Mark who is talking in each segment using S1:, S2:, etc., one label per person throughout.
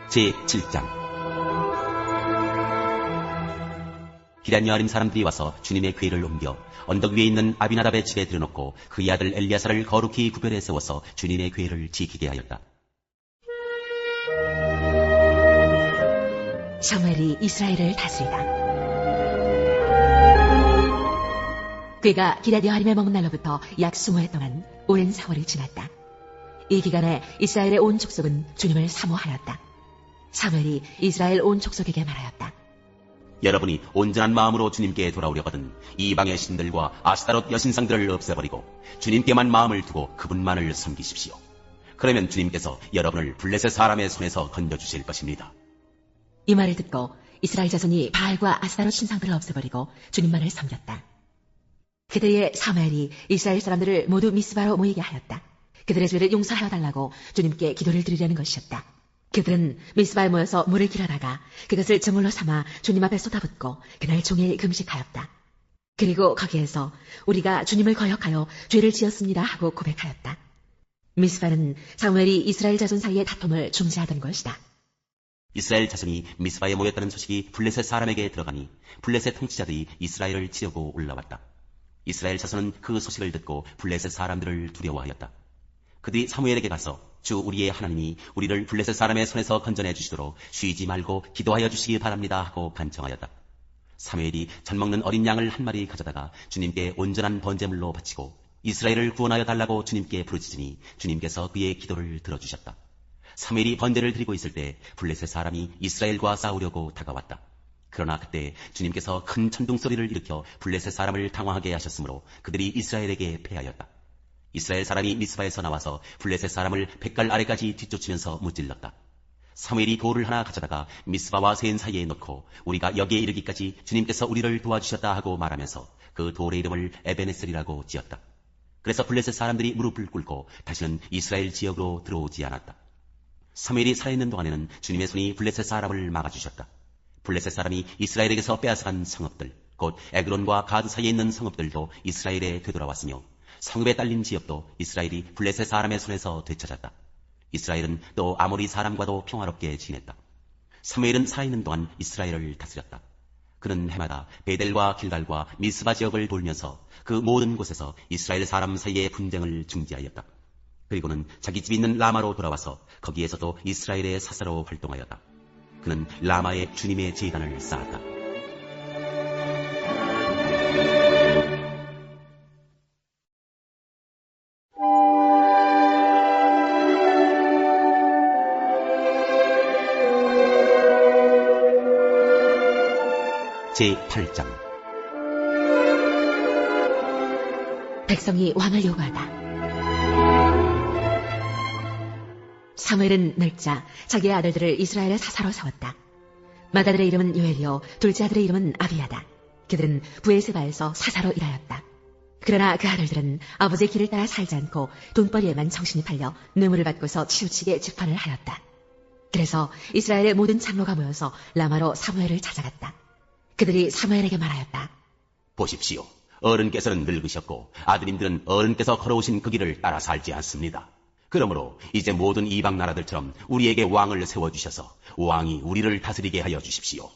S1: 제7장. 기럇여아림 사람들이 와서 주님의 궤를 옮겨 언덕 위에 있는 아비나답의 집에 들여놓고 그의 아들 엘리야사를 거룩히 구별해 세워서 주님의 궤를 지키게 하였다.
S2: 사무엘이 이스라엘을 다스리다. 궤가 기럇여아림에 머문 날로부터 약 20해 동안 오랜 세월이 지났다. 이 기간에 이스라엘의 온 족속은 주님을 사모하였다. 사무엘이 이스라엘 온 족속에게 말하였다.
S1: 여러분이 온전한 마음으로 주님께 돌아오려거든 이방의 신들과 아스타롯 여신상들을 없애버리고 주님께만 마음을 두고 그분만을 섬기십시오. 그러면 주님께서 여러분을 블레셋 사람의 손에서 건져주실 것입니다.
S2: 이 말을 듣고 이스라엘 자손이 바알과 아스타롯 신상들을 없애버리고 주님만을 섬겼다. 그때에 사무엘이 이스라엘 사람들을 모두 미스바로 모이게 하였다. 그들의 죄를 용서하여 달라고 주님께 기도를 드리려는 것이었다. 그들은 미스바에 모여서 물을 길어다가 그것을 저물로 삼아 주님 앞에 쏟아붓고 그날 종일 금식하였다. 그리고 거기에서 우리가 주님을 거역하여 죄를 지었습니다 하고 고백하였다. 미스바는 사무엘이 이스라엘 자손 사이의 다툼을 중지하던 것이다.
S1: 이스라엘 자손이 미스바에 모였다는 소식이 블레셋 사람에게 들어가니 블레셋 통치자들이 이스라엘을 치려고 올라왔다. 이스라엘 자손은 그 소식을 듣고 블레셋 사람들을 두려워하였다. 그들이 사무엘에게 가서 주 우리의 하나님이 우리를 블레셋 사람의 손에서 건져내 주시도록 쉬지 말고 기도하여 주시기 바랍니다 하고 간청하였다. 사무엘이 젖 먹는 어린 양을 한 마리 가져다가 주님께 온전한 번제물로 바치고 이스라엘을 구원하여 달라고 주님께 부르짖으니 주님께서 그의 기도를 들어주셨다. 사무엘이 번제를 드리고 있을 때 블레셋 사람이 이스라엘과 싸우려고 다가왔다. 그러나 그때 주님께서 큰 천둥소리를 일으켜 블레셋 사람을 당황하게 하셨으므로 그들이 이스라엘에게 패하였다. 이스라엘 사람이 미스바에서 나와서 블레셋 사람을 뱃갈 아래까지 뒤쫓으면서 무찔렀다. 사무엘이 돌을 하나 가져다가 미스바와 센 사이에 놓고 우리가 여기에 이르기까지 주님께서 우리를 도와주셨다 하고 말하면서 그 돌의 이름을 에베네셀이라고 지었다. 그래서 블레셋 사람들이 무릎을 꿇고 다시는 이스라엘 지역으로 들어오지 않았다. 사무엘이 살아있는 동안에는 주님의 손이 블레셋 사람을 막아주셨다. 블레셋 사람이 이스라엘에게서 빼앗아간 성읍들, 곧 에그론과 가드 사이에 있는 성읍들도 이스라엘에 되돌아왔으며 성읍에 딸린 지역도 이스라엘이 블레셋 사람의 손에서 되찾았다. 이스라엘은 또 아모리 사람과도 평화롭게 지냈다. 사무엘은 살아있는 동안 이스라엘을 다스렸다. 그는 해마다 베델과 길갈과 미스바 지역을 돌면서 그 모든 곳에서 이스라엘 사람 사이의 분쟁을 중지하였다. 그리고는 자기 집이 있는 라마로 돌아와서 거기에서도 이스라엘의 사사로 활동하였다. 그는 라마에 주님의 제단을 쌓았다. 제8장.
S2: 백성이 왕을 요구하다. 사무엘은 늙자 자기의 아들들을 이스라엘의 사사로 세웠다. 맏아들의 이름은 요엘이요 둘째 아들의 이름은 아비야다. 그들은 브에세바에서 사사로 일하였다. 그러나 그 아들들은 아버지의 길을 따라 살지 않고 돈벌이에만 정신이 팔려 뇌물을 받고서 치우치게 직판을 하였다. 그래서 이스라엘의 모든 장로가 모여서 라마로 사무엘을 찾아갔다. 그들이 사무엘에게 말하였다.
S1: 보십시오. 어른께서는 늙으셨고 아드님들은 어른께서 걸어오신 그 길을 따라 살지 않습니다. 그러므로 이제 모든 이방 나라들처럼 우리에게 왕을 세워주셔서 왕이 우리를 다스리게 하여 주십시오.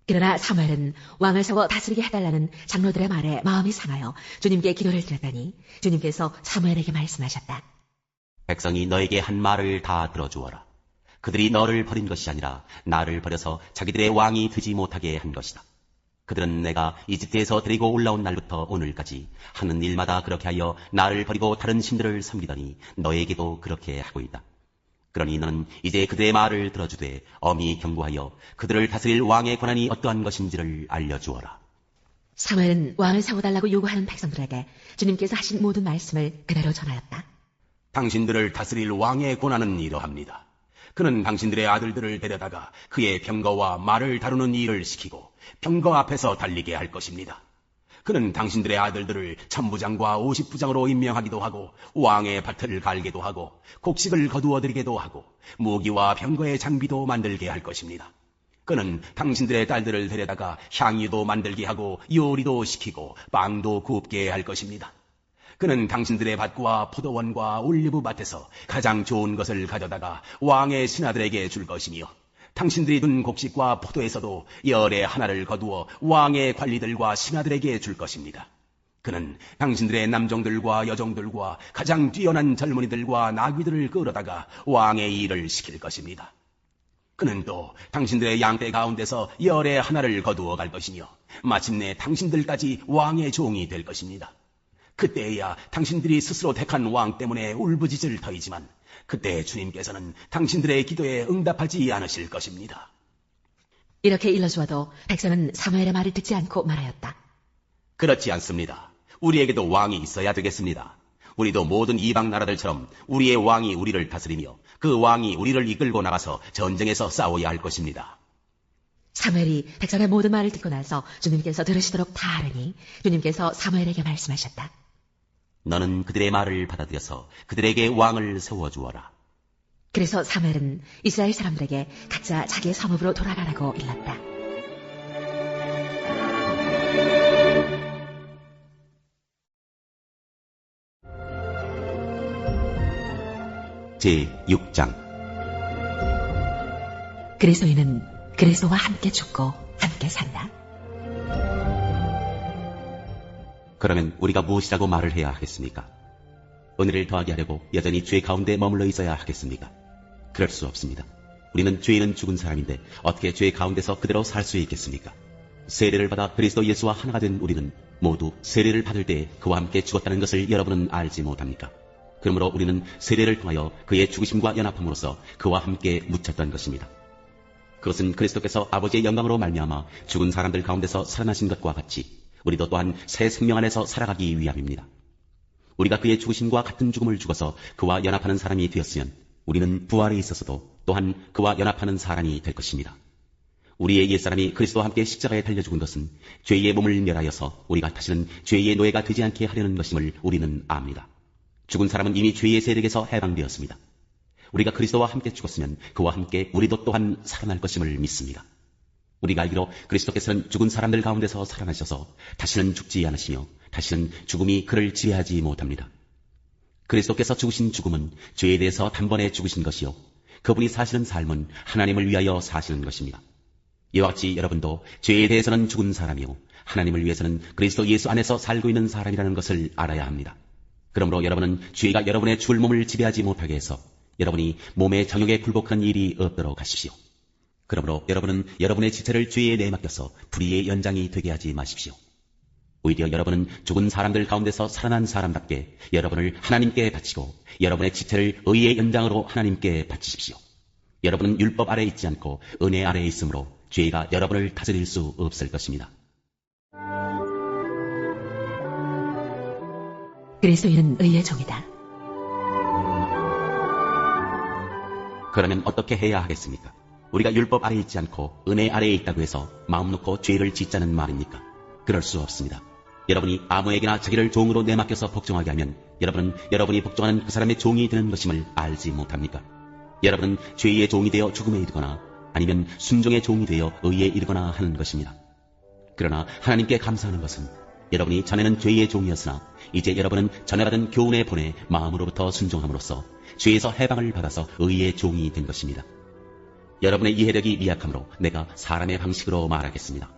S2: 그러나 사무엘은 왕을 세워 다스리게 해달라는 장로들의 말에 마음이 상하여 주님께 기도를 드렸더니 주님께서 사무엘에게 말씀하셨다.
S1: 백성이 너에게 한 말을 다 들어주어라. 그들이 너를 버린 것이 아니라 나를 버려서 자기들의 왕이 되지 못하게 한 것이다. 그들은 내가 이집트에서 데리고 올라온 날부터 오늘까지 하는 일마다 그렇게 하여 나를 버리고 다른 신들을 섬기더니 너에게도 그렇게 하고 있다. 그러니 너는 이제 그들의 말을 들어주되 엄히 경고하여 그들을 다스릴 왕의 권한이 어떠한 것인지를 알려주어라.
S2: 사무엘은 왕을 세워달라고 요구하는 백성들에게 주님께서 하신 모든 말씀을 그대로 전하였다.
S1: 당신들을 다스릴 왕의 권한은 이러합니다. 그는 당신들의 아들들을 데려다가 그의 병거와 말을 다루는 일을 시키고 병거 앞에서 달리게 할 것입니다. 그는 당신들의 아들들을 천부장과 50부장으로 임명하기도 하고 왕의 밭을 갈기도 하고 곡식을 거두어들이기도 하고 무기와 병거의 장비도 만들게 할 것입니다. 그는 당신들의 딸들을 데려다가 향유도 만들게 하고 요리도 시키고 빵도 굽게 할 것입니다. 그는 당신들의 밭과 포도원과 올리브 밭에서 가장 좋은 것을 가져다가 왕의 신하들에게 줄 것이며 당신들이 둔 곡식과 포도에서도 열의 하나를 거두어 왕의 관리들과 신하들에게 줄 것입니다. 그는 당신들의 남종들과 여종들과 가장 뛰어난 젊은이들과 나귀들을 끌어다가 왕의 일을 시킬 것입니다. 그는 또 당신들의 양떼 가운데서 열의 하나를 거두어 갈 것이며 마침내 당신들까지 왕의 종이 될 것입니다. 그때야 당신들이 스스로 택한 왕 때문에 울부짖을 터이지만 그때 주님께서는 당신들의 기도에 응답하지 않으실 것입니다.
S2: 이렇게 일러주어도 백성은 사무엘의 말을 듣지 않고 말하였다.
S1: 그렇지 않습니다. 우리에게도 왕이 있어야 되겠습니다. 우리도 모든 이방 나라들처럼 우리의 왕이 우리를 다스리며 그 왕이 우리를 이끌고 나가서 전쟁에서 싸워야 할 것입니다.
S2: 사무엘이 백성의 모든 말을 듣고 나서 주님께서 들으시도록 다 하르니 주님께서 사무엘에게 말씀하셨다.
S1: 너는 그들의 말을 받아들여서 그들에게 왕을 세워주어라.
S2: 그래서 사무엘은 이스라엘 사람들에게 각자 자기의 성읍으로 돌아가라고 일렀다.
S1: 제6장
S2: 그리스도인은 그리스도와 함께 죽고 함께 산다.
S1: 그러면 우리가 무엇이라고 말을 해야 하겠습니까? 은혜를 더하게 하려고 여전히 죄 가운데 머물러 있어야 하겠습니까? 그럴 수 없습니다. 우리는 죄인은 죽은 사람인데 어떻게 죄 가운데서 그대로 살 수 있겠습니까? 세례를 받아 그리스도 예수와 하나가 된 우리는 모두 세례를 받을 때 그와 함께 죽었다는 것을 여러분은 알지 못합니까? 그러므로 우리는 세례를 통하여 그의 죽으심과 연합함으로써 그와 함께 묻혔던 것입니다. 그것은 그리스도께서 아버지의 영광으로 말미암아 죽은 사람들 가운데서 살아나신 것과 같이 우리도 또한 새 생명 안에서 살아가기 위함입니다. 우리가 그의 죽으심과 같은 죽음을 죽어서 그와 연합하는 사람이 되었으면 우리는 부활에 있어서도 또한 그와 연합하는 사람이 될 것입니다. 우리의 옛사람이 그리스도와 함께 십자가에 달려 죽은 것은 죄의 몸을 멸하여서 우리가 다시는 죄의 노예가 되지 않게 하려는 것임을 우리는 압니다. 죽은 사람은 이미 죄의 세력에서 해방되었습니다. 우리가 그리스도와 함께 죽었으면 그와 함께 우리도 또한 살아날 것임을 믿습니다. 우리가 알기로 그리스도께서는 죽은 사람들 가운데서 살아나셔서 다시는 죽지 않으시며 다시는 죽음이 그를 지배하지 못합니다. 그리스도께서 죽으신 죽음은 죄에 대해서 단번에 죽으신 것이요 그분이 사시는 삶은 하나님을 위하여 사시는 것입니다. 이와 같이 여러분도 죄에 대해서는 죽은 사람이요 하나님을 위해서는 그리스도 예수 안에서 살고 있는 사람이라는 것을 알아야 합니다. 그러므로 여러분은 죄가 여러분의 죽을 몸을 지배하지 못하게 해서 여러분이 몸의 정욕에 굴복한 일이 없도록 하십시오. 그러므로 여러분은 여러분의 지체를 죄에 내맡겨서 불의의 연장이 되게 하지 마십시오. 오히려 여러분은 죽은 사람들 가운데서 살아난 사람답게 여러분을 하나님께 바치고 여러분의 지체를 의의 연장으로 하나님께 바치십시오. 여러분은 율법 아래에 있지 않고 은혜 아래에 있으므로 죄가 여러분을 다스릴 수 없을 것입니다.
S2: 그리스도인은 의의 종이다.
S1: 그러면 어떻게 해야 하겠습니까? 우리가 율법 아래에 있지 않고 은혜 아래에 있다고 해서 마음 놓고 죄를 짓자는 말입니까? 그럴 수 없습니다. 여러분이 아무에게나 자기를 종으로 내맡겨서 복종하게 하면 여러분은 여러분이 복종하는 그 사람의 종이 되는 것임을 알지 못합니까? 여러분은 죄의 종이 되어 죽음에 이르거나 아니면 순종의 종이 되어 의에 이르거나 하는 것입니다. 그러나 하나님께 감사하는 것은 여러분이 전에는 죄의 종이었으나 이제 여러분은 전에 받은 교훈의 본에 마음으로부터 순종함으로써 죄에서 해방을 받아서 의의 종이 된 것입니다. 여러분의 이해력이 미약하므로 내가 사람의 방식으로 말하겠습니다.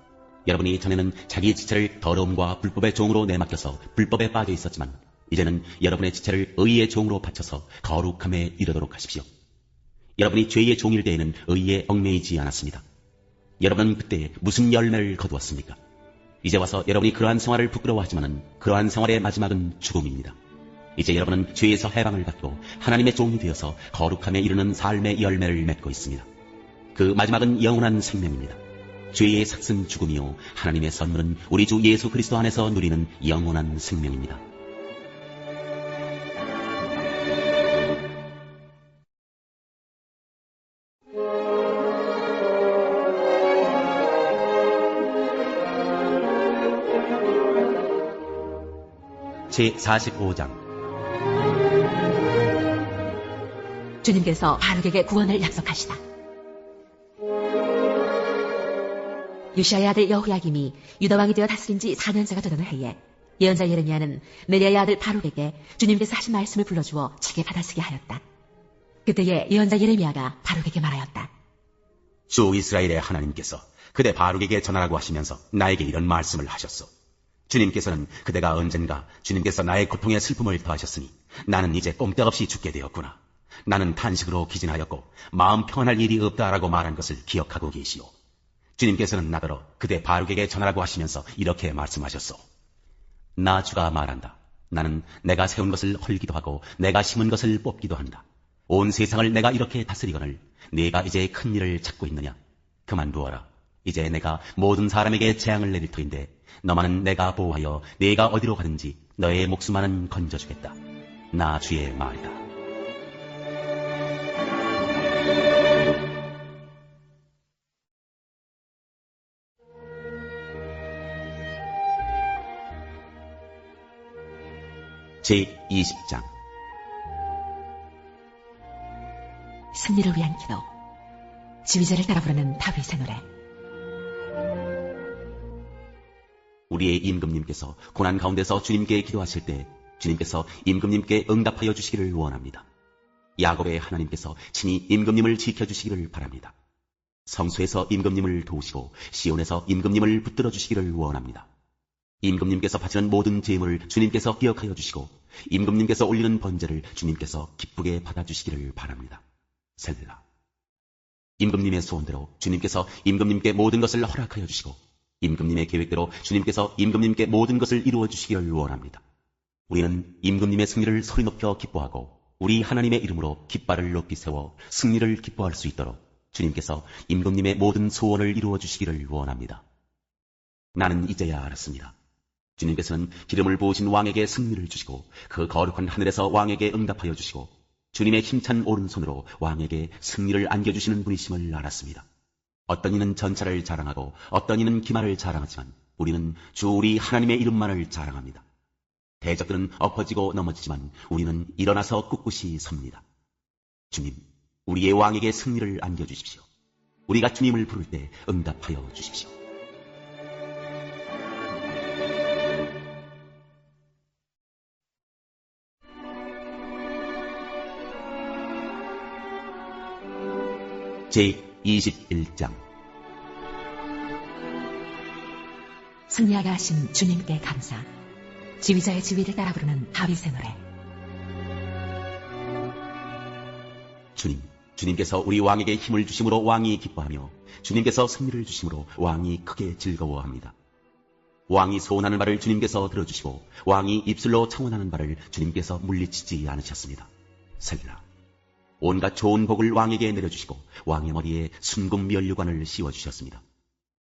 S1: 여러분이 전에는 자기 지체를 더러움과 불법의 종으로 내맡겨서 불법에 빠져 있었지만 이제는 여러분의 지체를 의의 종으로 바쳐서 거룩함에 이르도록 하십시오. 여러분이 죄의 종일 때에는 의에 얽매이지 않았습니다. 여러분은 그때 무슨 열매를 거두었습니까? 이제 와서 여러분이 그러한 생활을 부끄러워하지만은 그러한 생활의 마지막은 죽음입니다. 이제 여러분은 죄에서 해방을 받고 하나님의 종이 되어서 거룩함에 이르는 삶의 열매를 맺고 있습니다. 그 마지막은 영원한 생명입니다. 죄의 삭은 죽음이요 하나님의 선물은 우리 주 예수 그리스도 안에서 누리는 영원한 생명입니다. 제45장
S2: 주님께서 바룩에게 구원을 약속하시다. 요시아의 아들 여호야김이 유다 왕이 되어 다스린 지 4년째가 되던 해에 예언자 예레미야는 네리야의 아들 바룩에게 주님께서 하신 말씀을 불러주어 책에 받아쓰게 하였다. 그때에 예언자 예레미야가 바룩에게 말하였다.
S1: 주 이스라엘의 하나님께서 그대 바룩에게 전하라고 하시면서 나에게 이런 말씀을 하셨소. 주님께서는 그대가 언젠가 주님께서 나의 고통에 슬픔을 더하셨으니 나는 이제 꼼짝없이 죽게 되었구나. 나는 탄식으로 기진하였고 마음 평안할 일이 없다라고 말한 것을 기억하고 계시오. 주님께서는 나더러 그대 바룩에게 전하라고 하시면서 이렇게 말씀하셨소. 나 주가 말한다. 나는 내가 세운 것을 헐기도 하고 내가 심은 것을 뽑기도 한다. 온 세상을 내가 이렇게 다스리거늘 네가 이제 큰 일을 찾고 있느냐? 그만두어라. 이제 내가 모든 사람에게 재앙을 내릴 터인데 너만은 내가 보호하여 네가 어디로 가든지 너의 목숨만은 건져주겠다. 나 주의 말이다. 제20장
S2: 승리를 위한 기도. 지휘자를 따라 부르는 다윗의 노래.
S1: 우리의 임금님께서 고난 가운데서 주님께 기도하실 때 주님께서 임금님께 응답하여 주시기를 원합니다. 야곱의 하나님께서 친히 임금님을 지켜주시기를 바랍니다. 성소에서 임금님을 도우시고 시온에서 임금님을 붙들어 주시기를 원합니다. 임금님께서 바치는 모든 제물을 주님께서 기억하여 주시고 임금님께서 올리는 번제를 주님께서 기쁘게 받아주시기를 바랍니다. 셀라. 임금님의 소원대로 주님께서 임금님께 모든 것을 허락하여 주시고 임금님의 계획대로 주님께서 임금님께 모든 것을 이루어 주시기를 원합니다. 우리는 임금님의 승리를 소리 높여 기뻐하고 우리 하나님의 이름으로 깃발을 높이 세워 승리를 기뻐할 수 있도록 주님께서 임금님의 모든 소원을 이루어 주시기를 원합니다. 나는 이제야 알았습니다. 주님께서는 기름을 부으신 왕에게 승리를 주시고 그 거룩한 하늘에서 왕에게 응답하여 주시고 주님의 힘찬 오른손으로 왕에게 승리를 안겨주시는 분이심을 알았습니다. 어떤 이는 전차를 자랑하고 어떤 이는 기마를 자랑하지만 우리는 주 우리 하나님의 이름만을 자랑합니다. 대적들은 엎어지고 넘어지지만 우리는 일어나서 꿋꿋이 섭니다. 주님, 우리의 왕에게 승리를 안겨주십시오. 우리가 주님을 부를 때 응답하여 주십시오. 제21장
S2: 승리하게 하신 주님께 감사. 지휘자의 지휘를 따라 부르는 다윗의 노래.
S1: 주님께서 우리 왕에게 힘을 주심으로 왕이 기뻐하며 주님께서 승리를 주심으로 왕이 크게 즐거워합니다. 왕이 소원하는 바를 주님께서 들어주시고 왕이 입술로 청원하는 바를 주님께서 물리치지 않으셨습니다. 셀라. 온갖 좋은 복을 왕에게 내려주시고 왕의 머리에 순금 면류관을 씌워주셨습니다.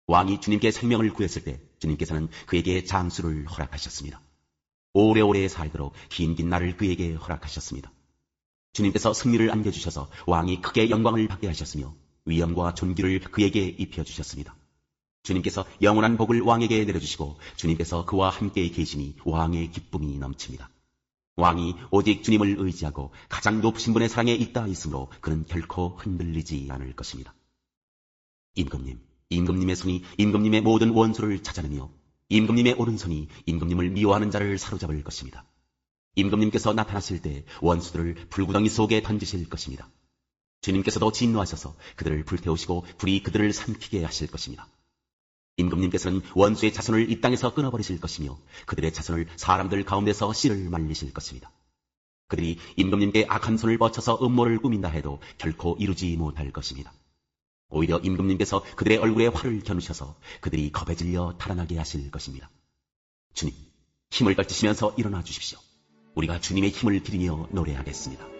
S1: 왕이 주님께 생명을 구했을 때 주님께서는 그에게 장수를 허락하셨습니다. 오래오래 살도록 긴 날을 그에게 허락하셨습니다. 주님께서 승리를 안겨주셔서 왕이 크게 영광을 받게 하셨으며 위엄과 존귀를 그에게 입혀주셨습니다. 주님께서 영원한 복을 왕에게 내려주시고 주님께서 그와 함께 계시니 왕의 기쁨이 넘칩니다. 왕이 오직 주님을 의지하고 가장 높으신 분의 사랑에 있다 있으므로 그는 결코 흔들리지 않을 것입니다. 임금님의 손이 임금님의 모든 원수를 찾아내며 임금님의 오른손이 임금님을 미워하는 자를 사로잡을 것입니다. 임금님께서 나타나실 때 원수들을 불구덩이 속에 던지실 것입니다. 주님께서도 진노하셔서 그들을 불태우시고 불이 그들을 삼키게 하실 것입니다. 임금님께서는 원수의 자손을 이 땅에서 끊어버리실 것이며 그들의 자손을 사람들 가운데서 씨를 말리실 것입니다. 그들이 임금님께 악한 손을 뻗쳐서 음모를 꾸민다 해도 결코 이루지 못할 것입니다. 오히려 임금님께서 그들의 얼굴에 활을 겨누셔서 그들이 겁에 질려 달아나게 하실 것입니다. 주님, 힘을 걸치시면서 일어나 주십시오. 우리가 주님의 힘을 빌리며 노래하겠습니다.